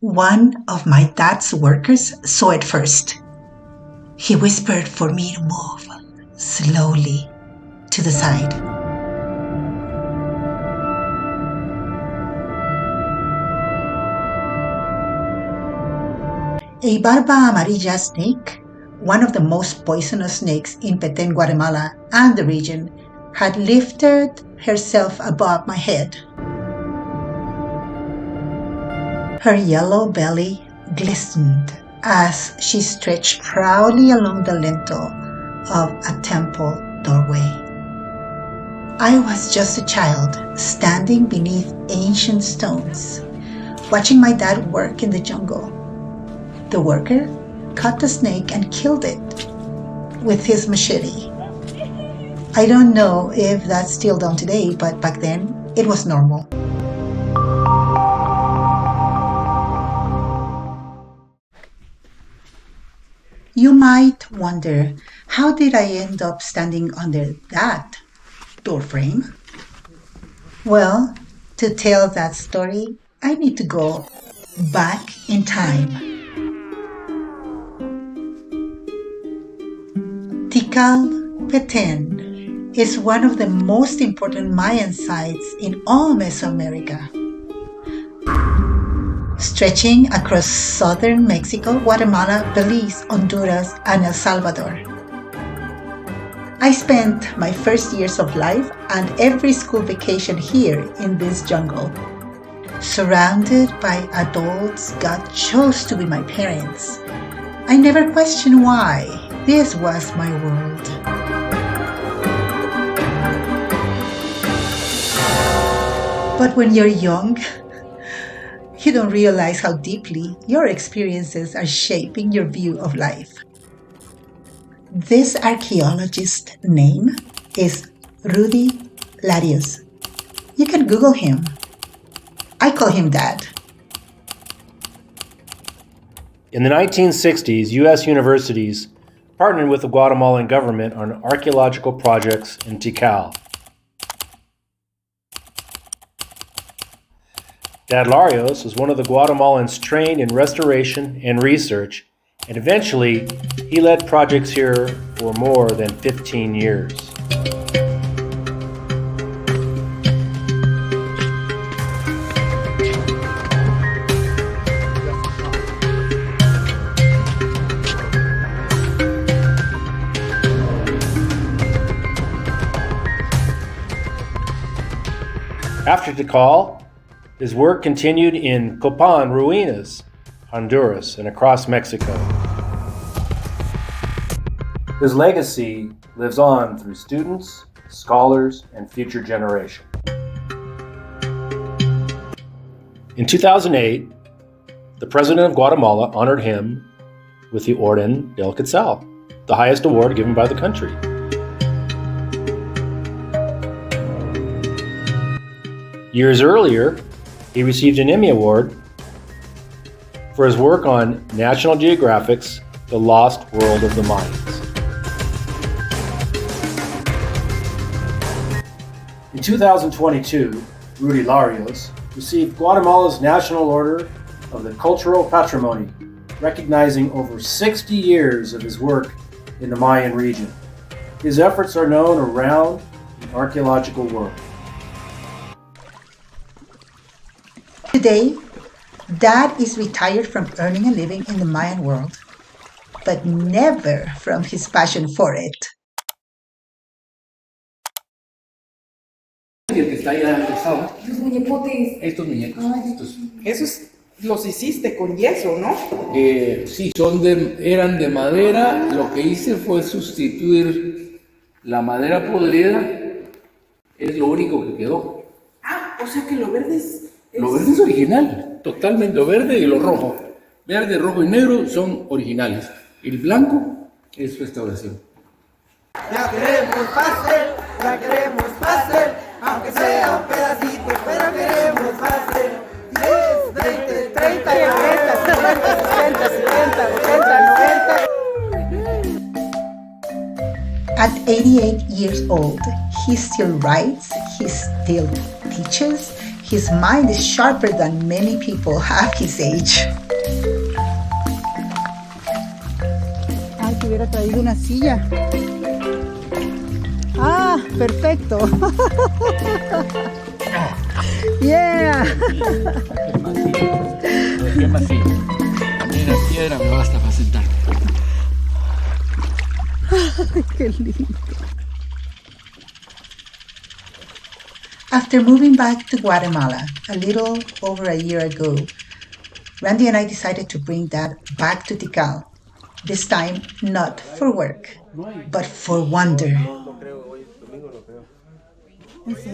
One of my dad's workers saw it first. He whispered for me to move slowly to the side. A barba amarilla snake, one of the most poisonous snakes in Petén, Guatemala and the region, had lifted herself above my head. Her yellow belly glistened as she stretched proudly along the lintel of a temple doorway. I was just a child standing beneath ancient stones, watching my dad work in the jungle. The worker cut the snake and killed it with his machete. I don't know if that's still done today, but back then it was normal. You might wonder, how did I end up standing under that doorframe? Well, to tell that story, I need to go back in time. Tikal, Petén is one of the most important Mayan sites in all Mesoamerica. Stretching across southern Mexico, Guatemala, Belize, Honduras, and El Salvador. I spent my first years of life and every school vacation here in this jungle. Surrounded by adults God chose to be my parents. I never questioned why. This was my world. But when you're young, you don't realize how deeply your experiences are shaping your view of life. This archaeologist's name is Rudy Larios. You can Google him. I call him Dad. In the 1960s, U.S. universities partnered with the Guatemalan government on archaeological projects in Tikal. Dad Larios was one of the Guatemalans trained in restoration and research, and eventually he led projects here for more than 15 years. After Tikal, his work continued in Petén ruinas, Honduras, and across Mexico. His legacy lives on through students, scholars, and future generations. In 2008, the President of Guatemala honored him with the Orden del Quetzal, the highest award given by the country. Years earlier, he received an Emmy Award for his work on National Geographic's The Lost World of the Mayans. In 2022, Rudy Larios received Guatemala's National Order of the Cultural Patrimony, recognizing over 60 years of his work in the Mayan region. His efforts are known around the archaeological world. Today, Dad is retired from earning a living in the Mayan world, but never from his passion for it. El que está allá alzado. Los muñecotes. Estos muñecos. Esos los hiciste con yeso, ¿no? Sí, eran de madera. Lo que hice fue sustituir la madera podrida. Es lo único que quedó. Ah, o sea que lo verde es... Lo verde es original, totalmente. Lo verde y lo rojo. Verde, rojo y negro son originales. El blanco es restauración. Ya queremos pastel, aunque sea un pedacito, pero queremos pastel. 10, 20, 30, 40, 50, 60, 70, 80, 90. At 88 years old, he still writes, he still teaches, His mind is sharper than many people half his age. Ay, te hubiera traído una silla. Ah, perfecto. Yeah. ¿Qué más sí? Mira, piedra me basta para sentar. Qué lindo. After moving back to Guatemala a little over a year ago, Randy and I decided to bring Dad back to Tikal. This time, not for work, but for wonder.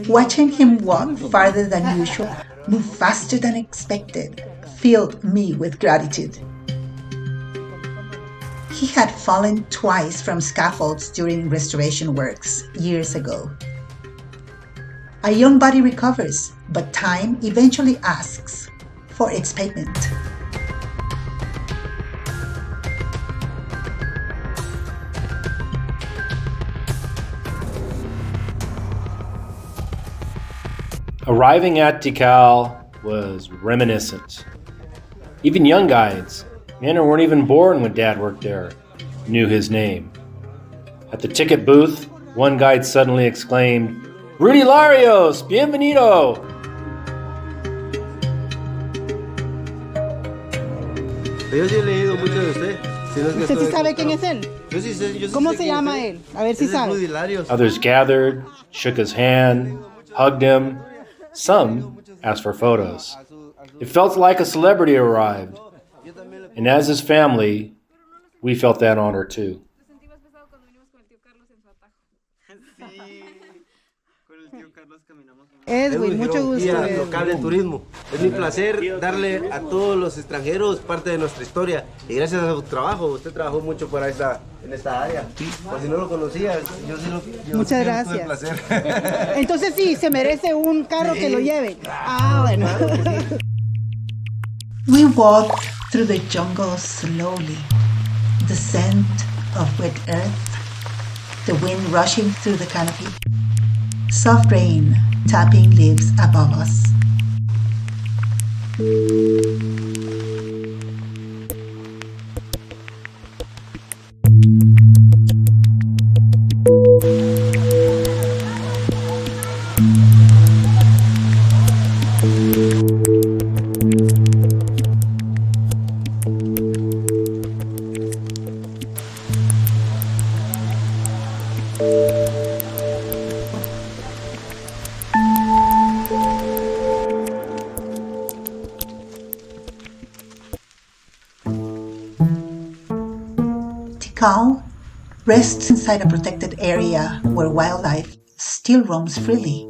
Watching him walk farther than usual, move faster than expected, filled me with gratitude. He had fallen twice from scaffolds during restoration works years ago. A young body recovers, but time eventually asks for its payment. Arriving at Tikal was reminiscent. Even young guides, men who weren't even born when Dad worked there, knew his name. At the ticket booth, one guide suddenly exclaimed, "Rudy Larios, bienvenido!" Yo sí he leído mucho de usted. Si no es que ¿Usted sí estoy sabe quién equivocado. es él? Yo sí sé, yo sí ¿Cómo sé se quién llama es él? A ver si Ese es sabe. Rudy Larios. Others gathered, shook his hand, hugged him. Some asked for photos. It felt like a celebrity arrived. And as his family, we felt that honor too. Edwin, mucho gusto. Guía Edwin. local en turismo. Es mi placer darle a todos los extranjeros parte de nuestra historia. Y gracias a su trabajo, usted trabajó mucho en esta área. Por si no lo conocía, yo sí lo Muchas sí tuve gracias. el placer. Entonces sí, se merece un carro que lo lleve. Ah, bueno. We walked through the jungle slowly, the scent of wet earth, the wind rushing through the canopy, soft rain tapping leaves above us. Tikal rests inside a protected area where wildlife still roams freely.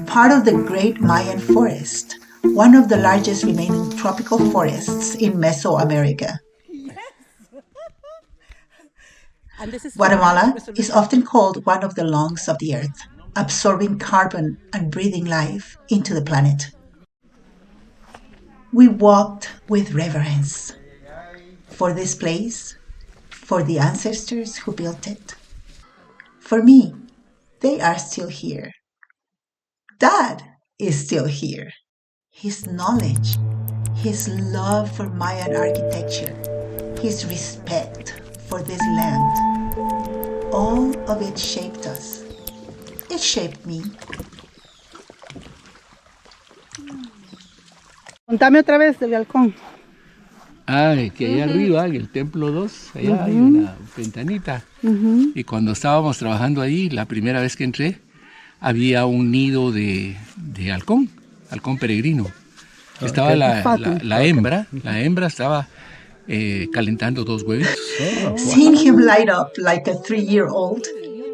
Part of the Great Mayan Forest, one of the largest remaining tropical forests in Mesoamerica. Guatemala is often called one of the lungs of the earth, absorbing carbon and breathing life into the planet. We walked with reverence for this place, for the ancestors who built it. For me, they are still here. Dad is still here. His knowledge, his love for Mayan architecture, his respect for this land, all of it shaped us. It shaped me. Contame otra vez del halcón. Que allá arriba, en el templo 2, allá hay una ventanita. Y cuando estábamos trabajando ahí, la primera vez que entré, había un nido de halcón peregrino. Estaba la hembra estaba calentando 2 huevitos. Seeing him light up like a 3-year-old,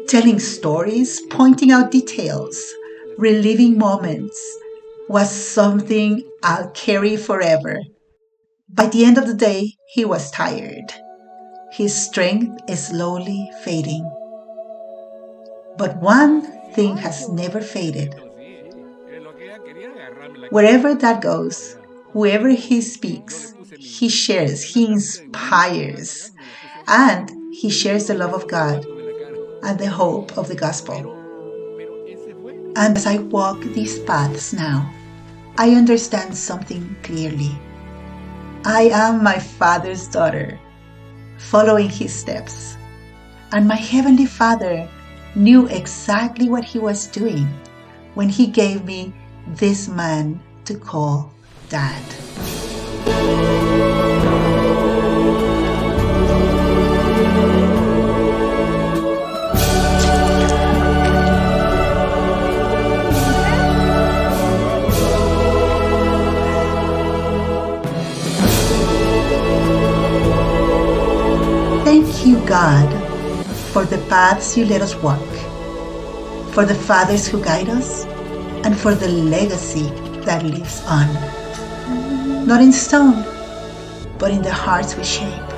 telling stories, pointing out details, reliving moments, was something I'll carry forever. By the end of the day, he was tired. His strength is slowly fading. But one thing has never faded. Wherever that goes, whoever he speaks, he shares, he inspires, and he shares the love of God and the hope of the gospel. And as I walk these paths now, I understand something clearly. I am my Father's daughter, following his steps. And my Heavenly Father knew exactly what he was doing when he gave me this man to call Dad. Thank you, God, for the paths you let us walk, for the fathers who guide us, and for the legacy that lives on. Not in stone, but in the hearts we shape.